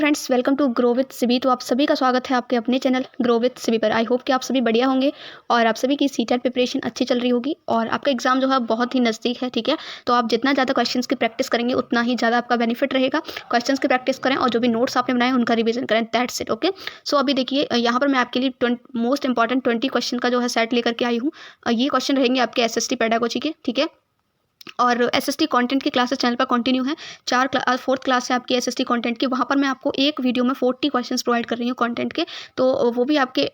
Friends, welcome to grow with Sibi. तो आप सभी का स्वागत है आपके अपने चैनल ग्रो विथ सिबी पर। आई होप कि आप सभी बढ़िया होंगे और आप सभी की सीटेट प्रिपरेशन अच्छी चल रही होगी और आपका एग्जाम जो है बहुत ही नज़दीक है। ठीक है, तो आप जितना ज़्यादा क्वेश्चंस की प्रैक्टिस करेंगे उतना ही ज़्यादा आपका बेनिफिट रहेगा। क्वेश्चंस की प्रैक्टिस करें और जो भी नोट्स आपने बनाए उनका रिविजन करें। That's it. ओके, सो अभी देखिए यहाँ पर मैं आपके लिए मोस्ट इंपॉर्टेंट 20 क्वेश्चन का जो है सेट लेकर के आई हूँ। ये क्वेश्चन रहेंगे आपके एसएसटी पेडागोजी के। ठीक है, और एसएसटी कंटेंट की क्लासेस चैनल पर कंटिन्यू है। फोर्थ क्लास है आपकी एसएसटी कंटेंट की। वहाँ पर मैं आपको एक वीडियो में 40 क्वेश्चंस प्रोवाइड कर रही हूँ कंटेंट के। तो वो भी आपके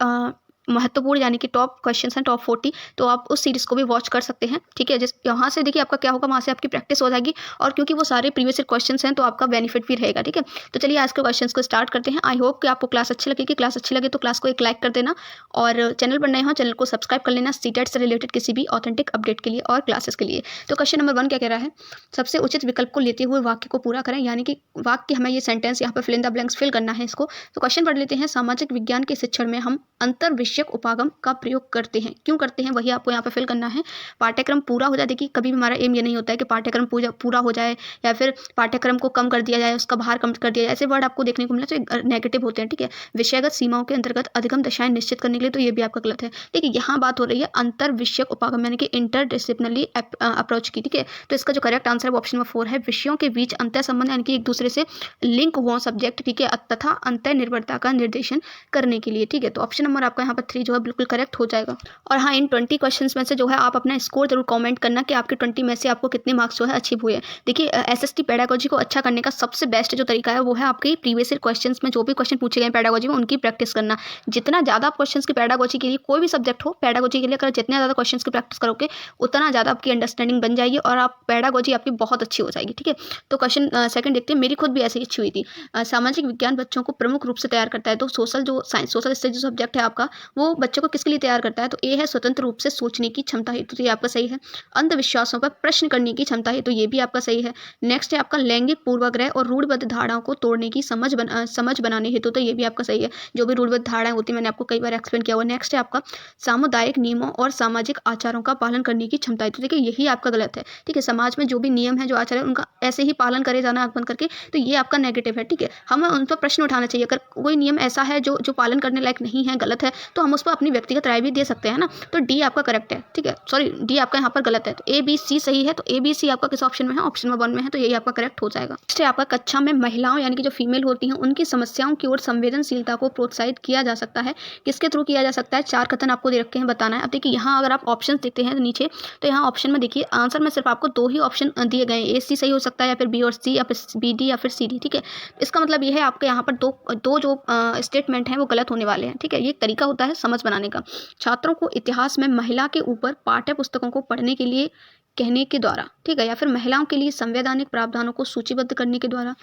महत्वपूर्ण यानी कि टॉप क्वेश्चंस हैं, टॉप 40। तो आप उस सीरीज़ को भी वॉच कर सकते हैं। ठीक है, जिस यहाँ से देखिए आपका क्या होगा, वहाँ से आपकी प्रैक्टिस हो जाएगी और क्योंकि वो सारे प्रीवियस ईयर क्वेश्चंस हैं तो आपका बेनिफिट भी रहेगा। ठीक है, तो चलिए आज के क्वेश्चंस को स्टार्ट करते हैं। आई होप कि आपको क्लास अच्छी लगेगी। क्लास अच्छी लगे तो क्लास को एक लाइक कर देना और चैनल पर नए हो चैनल को सब्सक्राइब कर लेना सीटेट से रिलेटेड किसी भी ऑथेंटिक अपडेट के लिए और क्लासेस के लिए। तो क्वेश्चन नंबर 1 क्या कह रहा है, सबसे उचित विकल्प को लेते हुए वाक्य को पूरा करें। यानी कि वाक्य हमें ये सेंटेंस यहाँ पर fill in the blanks fill करना है इसको। तो क्वेश्चन पढ़ लेते हैं। सामाजिक विज्ञान के शिक्षण में हम अंतर विषयक उपागम का प्रयोग करते हैं, क्यों करते हैं वही आपको यहाँ पे फिल करना है। पाठ्यक्रम पूरा हो जाए, देखिए कभी भी हमारा एम ये नहीं होता है कि पाठ्यक्रम पूरा हो जाए या फिर पाठ्यक्रम को कम कर दिया जाए, उसका भार कम कर दिया जाए। ऐसे वर्ड आपको देखने को मिला तो नेगेटिव होते हैं। ठीक है, विषयगत सीमाओं के अंतर्गत अधिगम दशाएं निश्चित करने के लिए, तो ये भी आपका गलत है। देखिए यहाँ बात हो रही है अंतर विषयक उपागम यानी कि इंटरडिसिप्लिनरी अप्रोच की। ठीक है, तो इसका जो करेक्ट आंसर है वो ऑप्शन नंबर 4 है। विषयों के बीच अंतर संबंध यानी कि एक दूसरे से लिंक हुआ सब्जेक्ट, ठीक है, तथा अंतर निर्भरता का निर्देशन करने के लिए। ठीक है, तो ऑप्शन नंबर आपका यहाँ पर 3 जो है बिल्कुल करेक्ट हो जाएगा। और हाँ, इन 20 क्वेश्चंस में से जो है आप अपना स्कोर जरूर कमेंट करना कि आपके 20 में से आपको कितने मार्क्स जो है अचीव हुए हैं। देखिए एसएसटी पेडागोजी को अच्छा करने का सबसे बेस्ट जो तरीका है वो है आपके प्रीवियस ईयर क्वेश्चंस में जो भी क्वेश्चन पूछे गए पेडागोजी में उनकी प्रैक्टिस करना। जितना ज़्यादा आप क्वेश्चंस की पेडागोजी के लिए, कोई भी सब्जेक्ट हो पेडागोजी के लिए, अगर जितना ज़्यादा क्वेश्चंस की प्रैक्टिस करोगे उतना ज़्यादा आपकी अंडरस्टैंडिंग बन जाएगी और आप पेडागोजी आपकी बहुत अच्छी हो जाएगी। ठीक है, तो क्वेश्चन सेकंड देखते हैं। मेरी खुद भी ऐसी ही अच्छी हुई थी। सामाजिक विज्ञान बच्चों को प्रमुख रूप से तैयार करता है। तो सोशल स्टडीज जो सब्जेक्ट है आपका वो बच्चों को किसके लिए तैयार करता है, तो ए है स्वतंत्र रूप से सोचने की क्षमता है, तो ये आपका सही है। अंधविश्वासों पर प्रश्न करने की क्षमता है, तो ये भी आपका सही है। नेक्स्ट है आपका लैंगिक पूर्वाग्रह और रूढ़िबद्ध धारणाओं को तोड़ने की समझ बनाने हेतु, तो ये भी आपका सही है। जो भी रूढ़िबद्ध धारणाएं होती है मैंने आपको कई बार एक्सप्लेन किया हुआ। नेक्स्ट है आपका सामुदायिक नियमों और सामाजिक आचारों का पालन करने की क्षमता है, तो देखिए यही आपका गलत है। ठीक है, समाज में जो भी नियम है जो आचार है उनका ऐसे ही पालन करे जाना आंख बंद करके, तो ये आपका नेगेटिव है। ठीक है, हमें उन पर प्रश्न उठाना चाहिए। अगर कोई नियम ऐसा है जो पालन करने लायक नहीं है, गलत है, तो हम उस पर अपनी व्यक्तिगत राय भी दे सकते हैं ना। तो डी आपका करेक्ट है। ठीक है, सॉरी डी आपका यहाँ पर गलत है। तो ए बी सी सही है, तो ए बी सी आपका किस ऑप्शन में है, ऑप्शन नंबर 1 में है, तो यही आपका करेक्ट हो जाएगा। नेक्स्ट है आपका कक्षा में महिलाओं यानी कि जो फीमेल होती हैं उनकी समस्याओं की ओर संवेदनशीलता को प्रोत्साहित किया जा सकता है। किसके थ्रू किया जा सकता है, 4 कथन आपको दे रखे हैं, बताना है। अब देखिए यहाँ अगर आप ऑप्शन देखते हैं तो नीचे, तो यहाँ ऑप्शन में देखिए आंसर में सिर्फ आपको 2 ही ऑप्शन दिए गए हैं। ए सी सही हो सकता है या फिर बी और सी या फिर बी डी या फिर सी डी। ठीक है, इसका मतलब ये है आपके यहाँ पर दो जो स्टेटमेंट हैं वो गलत होने वाले हैं। ठीक है, ये एक तरीका होता है समझ बनाने का। छात्रों को इतिहास में महिला के ऊपर पाठ्य पुस्तकों को पढ़ने के लिए कहने के द्वारा, ठीक है, या फिर महिलाओं के लिए संवैधानिक प्रावधानों को सूचीबद्ध करने के द्वारा,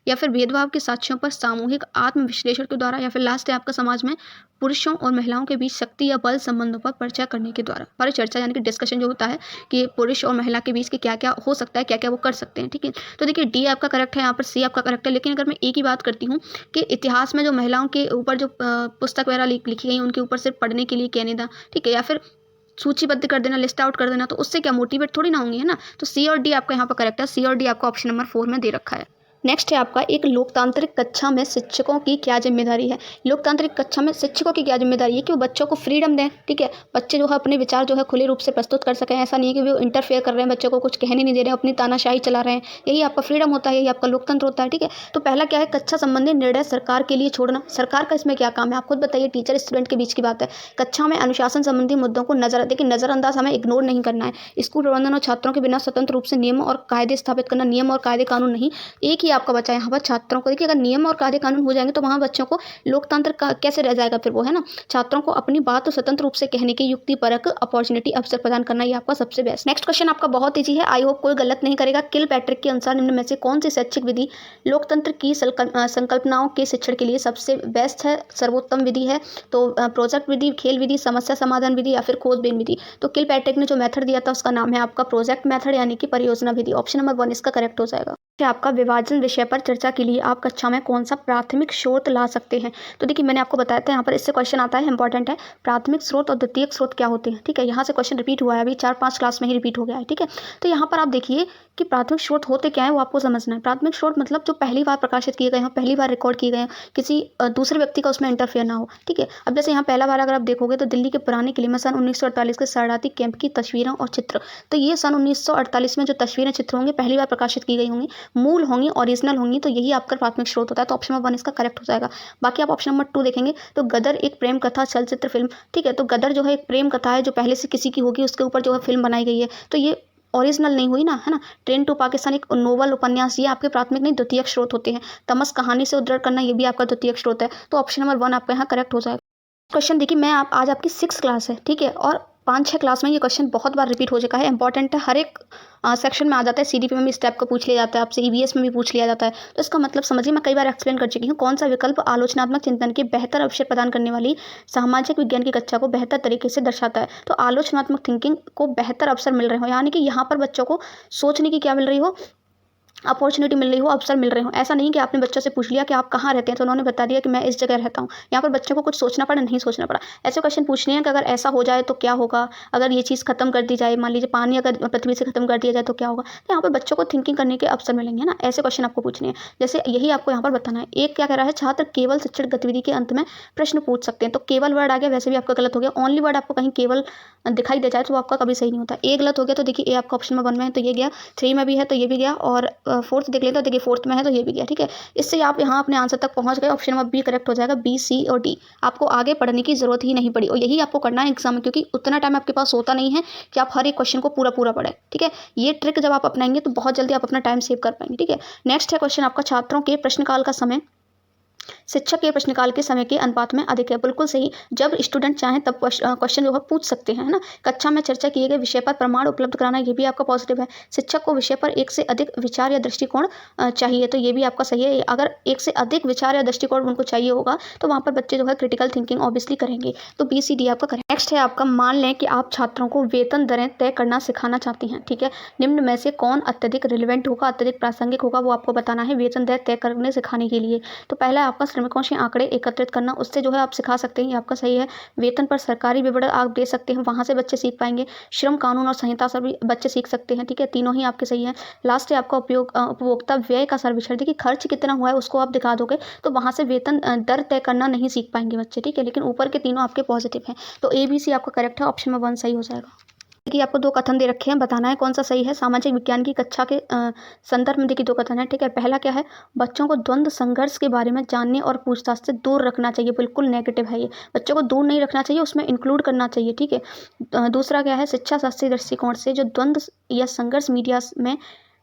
या फिर भेदभाव के साक्ष्यों पर सामूहिक आत्म विश्लेषण के द्वारा, या फिर लास्ट है आपका समाज में पुरुषों और महिलाओं के बीच शक्ति या बल संबंधों पर परिचर्चा करने के द्वारा। परिचर्चा यानी कि डिस्कशन जो होता है कि पुरुष और महिला के बीच के क्या क्या हो सकता है, क्या क्या वो कर सकते हैं। ठीक है, तो देखिए डी आपका करेक्ट है, यहाँ पर सी आपका करेक्ट है। लेकिन अगर मैं ए की बात करती हूँ कि इतिहास में जो महिलाओं के ऊपर जो पुस्तक वगैरह लिखी गई उनके ऊपर सिर्फ पढ़ने के लिए कहने था, ठीक है, या फिर सूचीबद्ध कर देना, लिस्ट आउट कर देना, तो उससे क्या मोटिवेट थोड़ी ना होंगे, है ना। तो सी और डी आपका यहाँ पर करेक्ट है। सी और डी आपका ऑप्शन नंबर 4 में दे रखा है। नेक्स्ट है आपका एक लोकतांत्रिक कक्षा में शिक्षकों की क्या जिम्मेदारी है। लोकतांत्रिक कक्षा में शिक्षकों की क्या जिम्मेदारी है कि वो बच्चों को फ्रीडम दें। ठीक है, बच्चे जो है अपने विचार जो है खुले रूप से प्रस्तुत कर सकें। ऐसा नहीं है कि वो इंटरफेयर कर रहे हैं, बच्चों को कुछ कहने नहीं दे रहे हैं, अपनी तानाशाही चला रहे हैं। यही आपका फ्रीडम होता है, यही आपका लोकतंत्र होता है। ठीक है, तो पहला क्या है, कक्षा संबंधी निर्णय सरकार के लिए छोड़ना। सरकार का इसमें क्या काम है, आप खुद बताइए। टीचर स्टूडेंट के बीच की बात है। कक्षा में अनुशासन संबंधी मुद्दों को नजरअंदाज हमें इग्नोर नहीं करना है। स्कूल प्रबंधन और छात्रों के बिना स्वतंत्र रूप से नियम और कायदे स्थापित करना। नियम और कायदे कानून नहीं, एक ही आपका बचा है यहाँ पर छात्रों को। देखिए अगर नियम और कायदे कानून हो जाएंगे तो वहाँ बच्चों को लोकतंत्र का कैसे रह जाएगा फिर वो, है ना। छात्रों को अपनी बात तो स्वतंत्र रूप से कहने की युक्तिपरक अपॉर्चुनिटी अवसर प्रदान करना, ये आपका सबसे बेस्ट। नेक्स्ट क्वेश्चन आपका बहुत ईजी है, आई होप कोई गलत नहीं करेगा। किल पैट्रिक के अनुसार निम्न में से कौन सी शैक्षिक विधि लोकतंत्र की संकल्पनाओं के शिक्षण के लिए सबसे बेस्ट है, सर्वोत्तम विधि है। तो प्रोजेक्ट विधि, खेल विधि, समस्या समाधान विधि या फिर खोजबीन विधि। तो किल पैट्रिक ने जो मेथड दिया था उसका नाम है आपका प्रोजेक्ट मेथड यानी कि परियोजना विधि। ऑप्शन नंबर 1 इसका करेक्ट हो जाएगा। आपका विभाजन विषय पर चर्चा के लिए आप कक्षा में कौन सा प्राथमिक स्रोत ला सकते हैं। तो देखिए मैंने आपको बताया था यहाँ पर इससे क्वेश्चन आता है, इंपॉर्टेंट है। प्राथमिक स्रोत और द्वितीयक स्रोत क्या होते हैं, ठीक है। यहाँ से क्वेश्चन रिपीट हुआ है, अभी 4-5 क्लास में ही रिपीट हो गया है, ठीक है। तो यहाँ पर आप देखिए कि प्राथमिक स्रोत होते क्या है वो आपको समझना है। प्राथमिक स्रोत मतलब जो पहली बार प्रकाशित किए गए हों, पहली बार रिकॉर्ड किए गए हों, किसी दूसरे व्यक्ति का उसमें इंटरफेयर ना हो, ठीक है। अब जैसे यहाँ पहला बार अगर आप देखोगे तो दिल्ली के पुराने किले में सन 1948 के शरणार्थी कैंप की तस्वीरें और चित्र, तो ये सन 1948 में जो तस्वीरें चित्र होंगे पहली बार प्रकाशित की गई होंगी, मूल होंगी, ओरिजिनल होंगी, तो यही आपका प्राथमिक स्रोत होता है। तो ऑप्शन नंबर 1 इसका करेक्ट हो जाएगा। बाकी आप ऑप्शन नंबर 2 देखेंगे तो गदर एक प्रेम कथा चलचित्र फिल्म, ठीक है। तो गदर जो है एक प्रेम कथा है जो पहले से किसी की होगी, उसके ऊपर जो है फिल्म बनाई गई है, तो ये ओरिजिनल नहीं हुई ना, है ना। ट्रेन टू पाकिस्तान एक नोवेल उपन्यास, ये आपके प्राथमिक नहीं द्वितीयक स्रोत होते हैं। तमस कहानी से उद्धरण करना, ये भी आपका द्वितीयक स्रोत है। तो ऑप्शन नंबर 1 आपका यहाँ करेक्ट हो जाएगा। क्वेश्चन देखिए, मैं आज आपकी 6 क्लास है, ठीक है, और 5-6 क्लास में ये क्वेश्चन बहुत बार रिपीट हो चुका है, इंपॉर्टेंट है, हर एक सेक्शन में आ जाता है। सीडीपी में भी इस टाइप का पूछ लिया जाता है आपसे, ईवीएस में भी पूछ लिया जाता है। तो इसका मतलब समझिए, मैं कई बार एक्सप्लेन कर चुकी हूँ। कौन सा विकल्प आलोचनात्मक चिंतन के बेहतर अवसर प्रदान करने वाली सामाजिक विज्ञान की कक्षा को बेहतर तरीके से दर्शाता है। तो आलोचनात्मक थिंकिंग को बेहतर अवसर मिल रहे हो, यानी कि यहाँ पर बच्चों को सोचने की क्या मिल रही हो, अपॉर्चुनिटी मिल रही हो, अवसर मिल रहे हो। ऐसा नहीं कि आपने बच्चों से पूछ लिया कि आप कहाँ रहते हैं तो उन्होंने बता दिया कि मैं इस जगह रहता हूँ। यहाँ पर बच्चों को कुछ सोचना पड़ा, नहीं सोचना पड़ा। ऐसे क्वेश्चन पूछने हैं कि अगर ऐसा हो जाए तो क्या होगा, अगर ये चीज़ खत्म कर दी जाए, मान लीजिए पानी अगर पृथ्वी से खत्म कर दिया जाए तो क्या होगा। तो यहाँ पर बच्चों को थिंकिंग करने के अवसर मिलेंगे ना, ऐसे क्वेश्चन आपको पूछने हैं। जैसे यही आपको यहाँ पर बताना है। एक क्या कह रहा है, छात्र केवल शिक्षण गतिविधि के अंत में प्रश्न पूछ सकते हैं। तो केवल वर्ड आ गया, वैसे भी आपका गलत हो गया। ओनली वर्ड आपको कहीं केवल दिखाई दे जाए तो वो आपका कभी सही नहीं होता। ए गलत हो गया, तो देखिए ए आपका ऑप्शन में 1 में है तो ये गया, 3 में भी है तो ये भी गया, और 4th देख लेते, तो देखिए 4th में है तो ये भी गया, ठीक है। इससे आप यहाँ अपने आंसर तक पहुँच गए। ऑप्शन नंबर बी करेक्ट हो जाएगा, बी, सी और डी। आपको आगे पढ़ने की जरूरत ही नहीं पड़ी, और यही आपको करना है एग्जाम में, क्योंकि उतना टाइम आपके पास होता नहीं है कि आप हर एक क्वेश्चन को पूरा पूरा पढ़ें, ठीक है। ये ट्रिक जब आप अपनाएंगे तो बहुत जल्दी आप अपना टाइम सेव कर पाएंगे, ठीक है। नेक्स्ट है क्वेश्चन आपका, छात्रों के प्रश्नकाल का समय शिक्षक के प्रश्नकाल के समय के अनुपात में अधिक है। बिल्कुल सही, जब स्टूडेंट चाहें तब क्वेश्चन जो है पूछ सकते हैं, है ना। कक्षा में चर्चा किए गए विषय पर प्रमाण उपलब्ध कराना, ये भी आपका पॉजिटिव है। शिक्षक को विषय पर एक से अधिक विचार या दृष्टिकोण चाहिए, तो ये भी आपका सही है। अगर एक से अधिक विचार या दृष्टिकोण उनको चाहिए होगा तो वहाँ पर बच्चे जो है क्रिटिकल थिंकिंग ऑब्वियसली करेंगे। तो बी, सी, डी आपका करें। नेक्स्ट है आपका, मान लें कि आप छात्रों को वेतन दरें तय करना सिखाना चाहती हैं, ठीक है। निम्न में से कौन अत्यधिक रिलेवेंट होगा, अत्यधिक प्रासंगिक होगा, वो आपको बताना है वेतन दर तय करने सिखाने के लिए। तो पहला आपका श्रमिकों से आंकड़े एकत्रित करना, उससे जो है आप सिखा सकते हैं, ये आपका सही है। वेतन पर सरकारी विवरण आप दे सकते हैं, वहाँ से बच्चे सीख पाएंगे। श्रम कानून और संहिता से भी बच्चे सीख सकते हैं, ठीक है। तीनों ही आपके सही है। लास्ट है आपका उपभोक्ता व्यय का सर्वेक्षण, देखिए खर्च कितना हुआ है उसको आप दिखा दोगे तो वहाँ से वेतन दर तय करना नहीं सीख पाएंगे बच्चे, ठीक है। लेकिन ऊपर के तीनों आपके पॉजिटिव हैं, तो ए, बी, सी आपका करेक्ट है। ऑप्शन में 1 सही हो जाएगा। देखिए आपको 2 कथन दे रखे हैं, बताना है कौन सा सही है। सामाजिक विज्ञान की कक्षा के संदर्भ में देखिए 2 कथन है, ठीक है। पहला क्या है, बच्चों को द्वंद्व संघर्ष के बारे में जानने और पूछताछ से दूर रखना चाहिए। बिल्कुल नेगेटिव है ये, बच्चों को दूर नहीं रखना चाहिए, उसमें इंक्लूड करना चाहिए, ठीक है। दूसरा क्या है, शिक्षा शास्त्रीय दृष्टिकोण से जो द्वंद्व या संघर्ष मीडिया में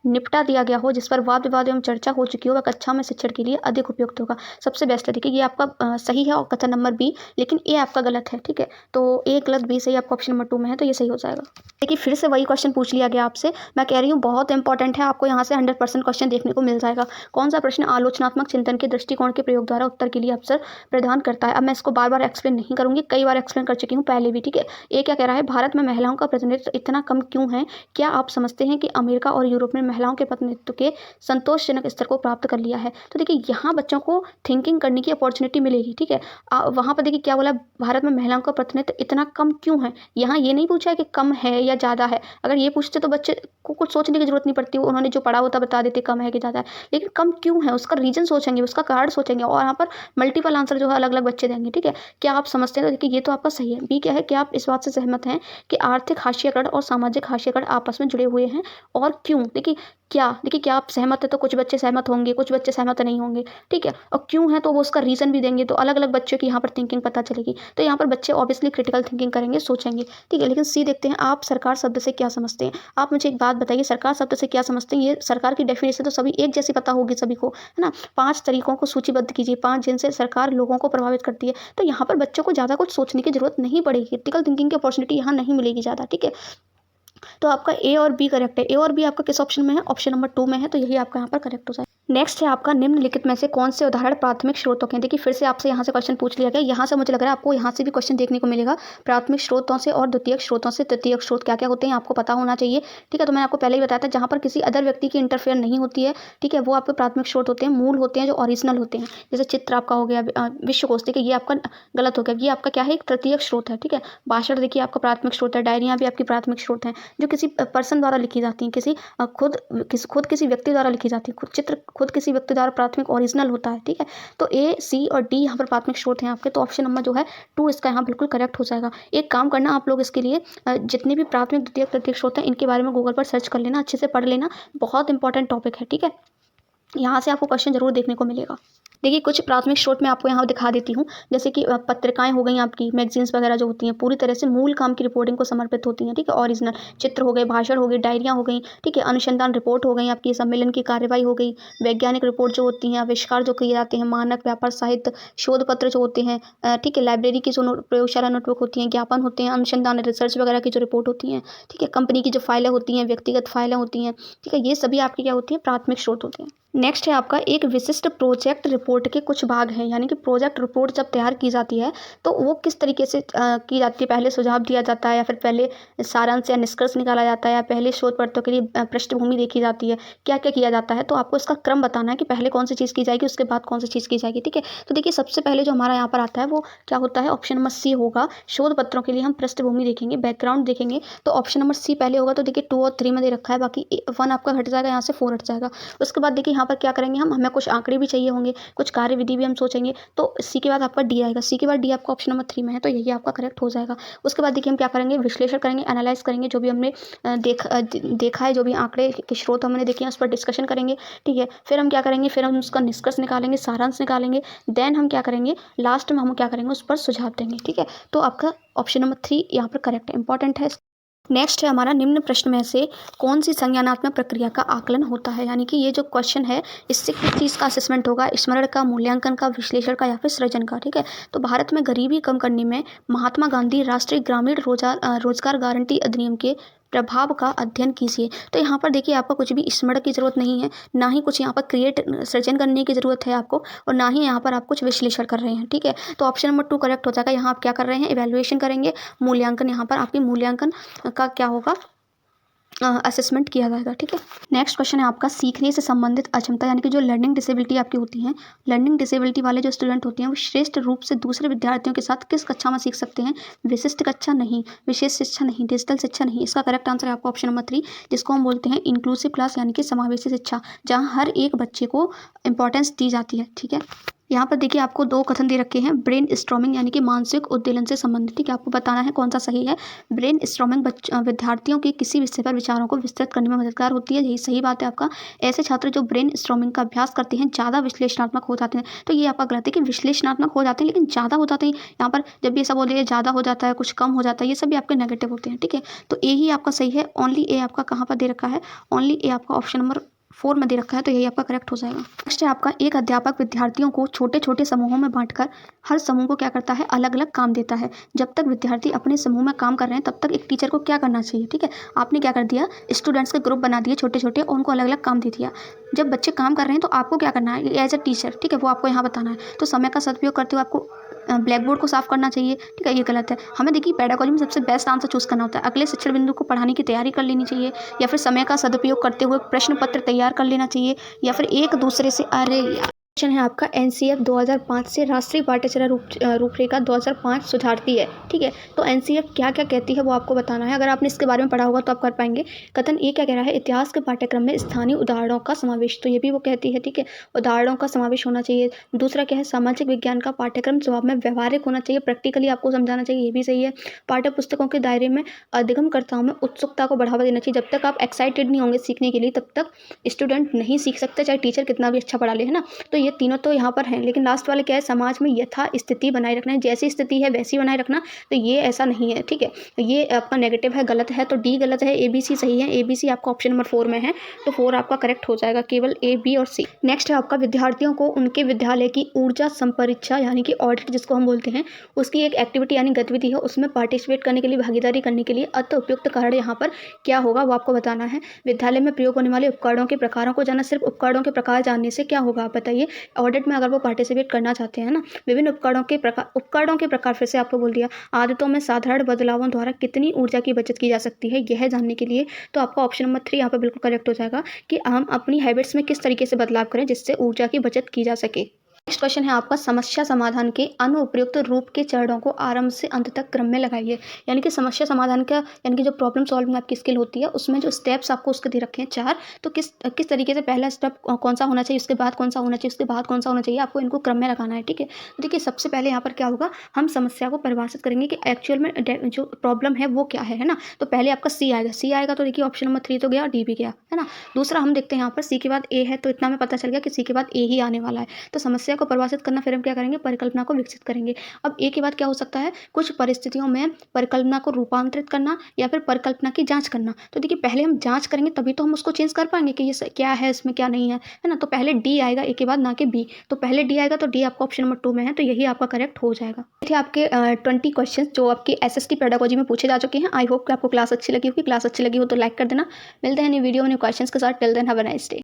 निपटा दिया गया हो, जिस पर वाद विवाद एवं चर्चा हो चुकी हो, वह कक्षा में शिक्षण के लिए अधिक उपयुक्त होगा। सबसे बेस्ट है, देखिए ये आपका सही है और कथन नंबर बी, लेकिन ए आपका गलत है, ठीक है। तो ए गलत, बी सही, आपका ऑप्शन नंबर 2 में है तो ये सही हो जाएगा। देखिए फिर से वही क्वेश्चन पूछ लिया गया आपसे, मैं कह रही हूँ बहुत इंपॉर्टेंट है, आपको यहाँ से 100% क्वेश्चन देखने को मिल जाएगा। कौन सा प्रश्न आलोचनात्मक चिंतन के दृष्टिकोण के प्रयोग द्वारा उत्तर के लिए अवसर प्रदान करता है। अब मैं इसको बार बार एक्सप्लेन नहीं करूँगी, कई बार एक्सप्लेन कर चुकी हूँ पहले भी, ठीक है। ए क्या कह रहा है, भारत में महिलाओं का प्रतिनिधित्व इतना कम क्यों है। क्या आप समझते हैं कि अमेरिका और यूरोप में महिलाओं के प्रतिनिधित्व के संतोषजनक स्तर को प्राप्त कर लिया है। तो देखिए यहाँ बच्चों को थिंकिंग करने की अपॉर्चुनिटी मिलेगी, ठीक है। वहाँ पर देखिए क्या बोला, भारत में महिलाओं का प्रतिनिधित्व इतना कम क्यों है। यहाँ ये नहीं पूछा है कि कम है या ज़्यादा है, अगर ये पूछते तो बच्चे को कुछ सोचने की जरूरत नहीं पड़ती, उन्होंने जो पढ़ा होता बता देते कम है कि ज़्यादा है। लेकिन कम क्यों है उसका रीजन सोचेंगे, उसका कारण सोचेंगे, और यहाँ पर मल्टीपल आंसर जो है अलग अलग बच्चे देंगे, ठीक है। क्या आप समझते हैं, तो देखिए ये तो आपका सही है। बी क्या है, कि आप इस बात से सहमत हैं कि आर्थिक हाशियाकरण और सामाजिक हाशियाकरण आपस में जुड़े हुए हैं, और क्यों। देखिए क्या आप सहमत है तो कुछ बच्चे सहमत होंगे, कुछ बच्चे सहमत नहीं होंगे, ठीक है। और क्यों है तो वो उसका रीज़न भी देंगे, तो अलग अलग बच्चों की यहाँ पर थिंकिंग पता चलेगी। तो यहाँ पर बच्चे ऑब्वियसली क्रिटिकल थिंकिंग करेंगे, सोचेंगे, ठीक है। लेकिन सी देखते हैं, आप सरकार शब्द से क्या समझते हैं। आप मुझे एक बात बताइए, सरकार शब्द से क्या समझते हैं। ये सरकार की डेफिनेशन तो सभी एक जैसी पता होगी सभी को, है ना। 5 तरीकों को सूचीबद्ध कीजिए, 5 जिनसे सरकार लोगों को प्रभावित करती है। तो यहाँ पर बच्चों को ज़्यादा कुछ सोचने की जरूरत नहीं पड़ेगी, क्रिटिकल थिंकिंग की अपॉर्चुनिटी यहाँ नहीं मिलेगी ज़्यादा, ठीक है। तो आपका ए और बी करेक्ट है। ए और बी आपका किस ऑप्शन में है, ऑप्शन नंबर 2 में है, तो यही आपका यहाँ पर करेक्ट हो जाए। नेक्स्ट है आपका निम्नलिखित में से कौन से उदाहरण प्राथमिक स्रोतों के हैं। देखिए फिर से आपसे यहाँ से क्वेश्चन पूछ लिया गया, यहाँ से मुझे लग रहा है आपको यहाँ से भी क्वेश्चन देखने को मिलेगा प्राथमिक स्रोतों से और द्वितीयक स्रोतों से। तृतीयक स्रोत क्या क्या होते हैं आपको पता होना चाहिए, ठीक है। तो मैंने आपको पहले ही बताया था जहाँ पर किसी अदर व्यक्ति की इंटरफेयर नहीं होती है, ठीक है, वो आपके प्राथमिक स्रोत होते हैं, मूल होते हैं, जो ओरिजिनल होते हैं। जैसे चित्र आपका हो गया, विश्वकोश, ठीक है, ये आपका गलत हो गया, ये आपका क्या है, एक तृतीयक स्रोत है, ठीक है। भाषण देखिए आपका प्राथमिक स्रोत है, डायरियाँ भी आपकी प्राथमिक स्रोत हैं, जो किसी पर्सन द्वारा लिखी जाती हैं, खुद किसी व्यक्ति द्वारा लिखी जाती है, चित्र खुद किसी व्यक्ति द्वारा प्राथमिक ओरिजिनल होता है, ठीक है। तो ए, सी और डी यहाँ पर प्राथमिक स्रोत हैं आपके। तो ऑप्शन नंबर जो है 2 इसका यहाँ बिल्कुल करेक्ट हो जाएगा। एक काम करना आप लोग इसके लिए जितने भी प्राथमिक द्वितीयक तृतीयक स्रोत हैं इनके बारे में गूगल पर सर्च कर लेना, अच्छे से पढ़ लेना, बहुत इंपॉर्टेंट टॉपिक है, ठीक है। यहाँ से आपको क्वेश्चन जरूर देखने को मिलेगा। देखिए कुछ प्राथमिक स्रोत मैं आपको यहाँ दिखा देती हूँ, जैसे कि पत्रिकाएं हो गई आपकी, मैगजीन्स वगैरह जो होती हैं पूरी तरह से मूल काम की रिपोर्टिंग को समर्पित होती हैं, ठीक है, ओरिजिनल। चित्र हो गए, भाषण हो गए, डायरियाँ हो गई, ठीक है, अनुसंधान रिपोर्ट हो गई आपकी, सम्मेलन की कार्यवाही हो गई, वैज्ञानिक रिपोर्ट जो होती हैं, आविष्कार जो किए जाते हैं, मानक, व्यापार, साहित्य, शोध पत्र जो होते हैं, ठीक है, लाइब्रेरी की जो प्रयोगशाला नोटबुक होती हैं, ज्ञापन होते हैं, अनुसंधान रिसर्च वगैरह की जो रिपोर्ट होती हैं, ठीक है, कंपनी की जो फाइलें होती हैं, व्यक्तिगत फाइलें होती हैं, ठीक है, ये सभी आपकी क्या होती हैं, प्राथमिक स्रोत होते हैं। नेक्स्ट है आपका एक विशिष्ट प्रोजेक्ट रिपोर्ट के कुछ भाग हैं, यानी कि प्रोजेक्ट रिपोर्ट जब तैयार की जाती है तो वो किस तरीके से की जाती है। पहले सुझाव दिया जाता है, या फिर पहले सारांश या निष्कर्ष निकाला जाता है, या पहले शोध पत्रों के लिए पृष्ठभूमि देखी जाती है, क्या क्या किया जाता है। तो आपको इसका क्रम बताना है कि पहले कौन सी चीज़ की जाएगी, उसके बाद कौन सी चीज़ की जाएगी, ठीक है। तो देखिए सबसे पहले जो हमारा यहाँ पर आता है वो क्या होता है, ऑप्शन नंबर सी होगा। शोध पत्रों के लिए हम पृष्ठभूमि देखेंगे, बैकग्राउंड देखेंगे, तो ऑप्शन नंबर सी पहले होगा। तो देखिए 2 और 3 में दे रखा है, बाकी 1 आपका हट जाएगा, यहाँ से 4 हट जाएगा। उसके बाद देखिए यहाँ पर क्या करेंगे, हमें कुछ आंकड़े भी चाहिए होंगे, कुछ कार्यविधि भी हम सोचेंगे, तो सी के बाद आपका डी आएगा। सी के बाद डी आपका ऑप्शन नंबर 3 में है, तो यही आपका करेक्ट हो जाएगा। उसके बाद देखिए हम क्या करेंगे, विश्लेषण करेंगे, एनालाइज करेंगे, जो भी हमने देखा है, जो भी आंकड़े के स्रोत हमने देखे हैं उस पर डिस्कशन करेंगे, ठीक है। फिर हम क्या करेंगे, फिर हम उसका निष्कर्ष निकालेंगे, सारांश निकालेंगे, देन हम क्या करेंगे, लास्ट में हम क्या करेंगे, उस पर सुझाव देंगे, ठीक है। तो आपका ऑप्शन नंबर 3 यहाँ पर करेक्ट है, इंपॉर्टेंट है। नेक्स्ट है हमारा निम्न प्रश्न में से कौन सी संज्ञानात्मक प्रक्रिया का आकलन होता है, यानी कि ये जो क्वेश्चन है इससे किस चीज़ का असेसमेंट होगा, स्मरण का, मूल्यांकन का, विश्लेषण का, या फिर सृजन का, ठीक है। तो भारत में गरीबी कम करने में महात्मा गांधी राष्ट्रीय ग्रामीण रोजगार गारंटी अधिनियम के प्रभाव का अध्ययन कीजिए। तो यहाँ पर देखिए आपको कुछ भी स्मरण की जरूरत नहीं है, ना ही कुछ यहाँ पर सृजन करने की जरूरत है आपको, और ना ही यहाँ पर आप कुछ विश्लेषण कर रहे हैं, ठीक है। तो ऑप्शन नंबर 2 करेक्ट हो जाएगा। यहाँ आप क्या कर रहे हैं, इवैल्यूएशन करेंगे, मूल्यांकन, यहाँ पर आपकी मूल्यांकन का क्या होगा, असेसमेंट किया जाएगा, ठीक है। नेक्स्ट क्वेश्चन है आपका सीखने से संबंधित अक्षमता, यानी कि जो लर्निंग डिसेबिलिटी आपकी होती है, लर्निंग डिसेबिलिटी वाले जो स्टूडेंट होते हैं वो श्रेष्ठ रूप से दूसरे विद्यार्थियों के साथ किस कक्षा में सीख सकते हैं, विशिष्ट कक्षा नहीं, विशेष शिक्षा नहीं, डिजिटल शिक्षा नहीं। इसका करेक्ट आंसर है आपका ऑप्शन नंबर 3, जिसको हम बोलते हैं इंक्लूसिव क्लास, यानी कि समावेशी शिक्षा, जहाँ हर एक बच्चे को इंपॉर्टेंस दी जाती है, ठीक है। यहाँ पर देखिए आपको 2 कथन दे रखे हैं, ब्रेन स्ट्रॉमिंग यानी कि मानसिक उद्दीलन से संबंधित, ठीक है। आपको बताना है कौन सा सही है। ब्रेन स्ट्रॉमिंग विद्यार्थियों के किसी विषय पर विचारों को विस्तृत करने में मददगार होती है, यही सही बात है आपका। ऐसे छात्र जो ब्रेन स्ट्रॉमिंग का अभ्यास करते हैं ज़्यादा विश्लेषणात्मक हो जाते हैं। तो ये आपका गलत है कि विश्लेषणात्मक हो जाते हैं लेकिन ज़्यादा हो जाते हैं। यहाँ पर जब भी ऐसा बोलिए ज़्यादा हो जाता है, कुछ कम हो जाता है, ये सभी आपके नेगेटिव होते हैं, ठीक है। तो ए ही आपका सही है। ओनली ए आपका कहाँ पर दे रखा है, ओनली ए आपका ऑप्शन नंबर 4 में दे रखा है, तो यही आपका करेक्ट हो जाएगा। नेक्स्ट है आपका एक अध्यापक विद्यार्थियों को छोटे छोटे समूहों में बांटकर हर समूह को क्या करता है, अलग अलग काम देता है। जब तक विद्यार्थी अपने समूह में काम कर रहे हैं तब तक एक टीचर को क्या करना चाहिए, ठीक है। आपने क्या कर दिया, स्टूडेंट्स के ग्रुप बना दिए छोटे छोटे और उनको अलग अलग काम दे दिया। जब बच्चे काम कर रहे हैं तो आपको क्या करना है एज अ टीचर, ठीक है, वो आपको यहाँ बताना है। तो समय का सदुपयोग करते हुए आपको ब्लैक बोर्ड को साफ करना चाहिए, ठीक है, ये गलत है। हमें देखिए पेडागोजी में सबसे बेस्ट आंसर चूज करना होता है। अगले शिक्षण बिंदु को पढ़ाने की तैयारी कर लेनी चाहिए, या फिर समय का सदुपयोग करते हुए प्रश्न पत्र तैयार कर लेना चाहिए, या फिर एक दूसरे से क्वेश्चन है आपका एनसीएफ 2005 से राष्ट्रीय पाठ्यचर्या रूपरेखा 2005 सुधारती है, ठीक है। तो एनसीएफ क्या क्या कहती है वो आपको बताना है। अगर आपने इसके बारे में पढ़ा होगा तो आप कर पाएंगे। कथन ए क्या कह रहा है, इतिहास के पाठ्यक्रम में स्थानीय उदाहरणों का समावेश, तो ये भी वो कहती है, ठीक है, उदाहरणों का समावेश होना चाहिए। दूसरा क्या है, सामाजिक विज्ञान का पाठ्यक्रम स्वभाव में व्यवहारिक होना चाहिए, प्रैक्टिकली आपको समझाना चाहिए, ये भी सही है। पाठ्य पुस्तकों के दायरे में अधिगमकर्ताओं में उत्सुकता को बढ़ावा देना चाहिए। जब तक आप एक्साइटेड नहीं होंगे सीखने के लिए तब तक स्टूडेंट नहीं सीख सकते, चाहे टीचर कितना भी अच्छा पढ़ा ले, है ना। तो ये ये तीनों तो यहाँ पर हैं, लेकिन लास्ट वाले क्या है, समाज में यथा स्थिति बनाए रखना है, जैसी स्थिति है वैसी बनाए रखना, तो ये ऐसा नहीं है, ठीक है। ये आपका नेगेटिव है, गलत है, तो डी गलत है, ABC सही है। ABC आपका ऑप्शन नंबर 4 में है, तो 4 आपका करेक्ट हो जाएगा, केवल A, B और C। नेक्स्ट है आपका विद्यार्थियों को उनके विद्यालय की ऊर्जा संपरीक्षा यानी कि ऑडिट जिसको हम बोलते हैं, उसकी एक एक्टिविटी यानी गतिविधि है, उसमें पार्टिसिपेट करने के लिए, भागीदारी करने के लिए अति उपयुक्त कारण यहाँ पर क्या होगा वो आपको बताना है। विद्यालय में प्रयोग होने वाले उपकरणों के प्रकारों को जानना, सिर्फ उपकरणों के प्रकार जानने से क्या होगा आप बताइए। ऑडिट में अगर वो पार्टिसिपेट करना चाहते हैं ना, विभिन्न उपकरणों के प्रकार फिर से आपको बोल दिया, आदतों में साधारण बदलावों द्वारा कितनी ऊर्जा की बचत की जा सकती है, यह जानने के लिए, तो आपका ऑप्शन नंबर 3 यहाँ पर बिल्कुल करेक्ट हो जाएगा कि हम अपनी हैबिट्स में किस तरीके से बदलाव करें जिससे ऊर्जा की बचत की जा सके। नेक्स्ट क्वेश्चन है आपका, समस्या समाधान के अनुपयुक्त रूप के चरणों को आरंभ से अंत तक क्रम में लगाइए। यानी कि समस्या समाधान का यानी कि जो प्रॉब्लम सॉल्विंग आपकी स्किल होती है, उसमें जो स्टेप्स आपको उसके दे रखे हैं 4, तो किस तरीके से पहला स्टेप कौन सा होना चाहिए, उसके बाद कौन सा होना चाहिए, उसके बाद कौन सा होना चाहिए, आपको इनको क्रम में लगाना है, ठीक है। तो देखिए सबसे पहले यहाँ पर क्या होगा, हम समस्या को परिभाषित करेंगे कि एक्चुअल में जो प्रॉब्लम है वो क्या है ना। तो पहले आपका सी आएगा, तो देखिए ऑप्शन नंबर 3 तो गया, डी भी गया, है ना। दूसरा हम देखते हैं यहाँ पर सी के बाद ए है, तो इतना में पता चल गया कि सी के बाद ए ही आने वाला है। तो समस्या को परिभाषित करना, फिर हम क्या करेंगे, परिकल्पना को विकसित करेंगे। अब ए के बाद क्या हो सकता है, कुछ परिस्थितियों में परिकल्पना को रूपांतरित करना या फिर परिकल्पना की जांच करना। तो देखिए पहले हम जांच करेंगे तभी तो हम उसको चेंज कर पाएंगे कि ये क्या है, इसमें क्या नहीं है ना। तो पहले डी आएगा ए के बाद, ना कि बी। तो पहले डी आएगा, तो डी आपका ऑप्शन नंबर 2 में है, तो यही आपका करेक्ट हो जाएगा। देखिए आपके 20 क्वेश्चन जो आपके SST पेडागोजी में पूछे जा चुके हैं। आई होप कि आपको क्लास अच्छी लगी होगी। क्लास अच्छी लगी हो तो लाइक कर देना। मिलते हैं नई वीडियो में नए क्वेश्चन के साथ। Till then have a nice day.